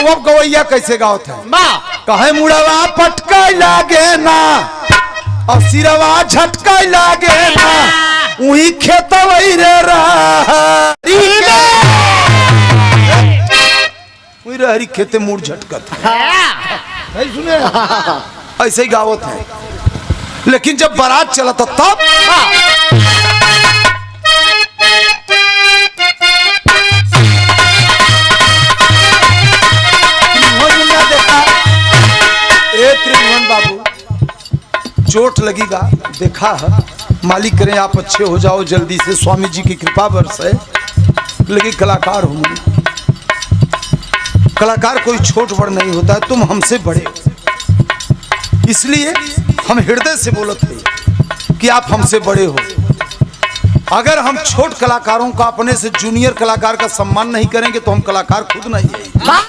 अब गवैया कैसे गावत है? कहे मुड़वा पटका लागे ना और सिरवा झटका लागे ना, वही खेत वही रे रहरी खेते मुड़ झटकत नहीं सुने ऐसे ही गावत है। लेकिन जब बारात चला था तब देखा त्रिभुवन बाबू चोट लगेगा, देखा है, मालिक करें आप अच्छे हो जाओ जल्दी से, स्वामी जी की कृपा बरसे। लेकिन कलाकार हूँ, कलाकार कोई छोट बड़ नहीं होता है, तुम हमसे बड़े हो, इसलिए हम हृदय से बोलते हैं कि आप हमसे बड़े हो। अगर हम छोट कलाकारों का अपने से जूनियर कलाकार का सम्मान नहीं करेंगे तो हम कलाकार खुद नहीं है।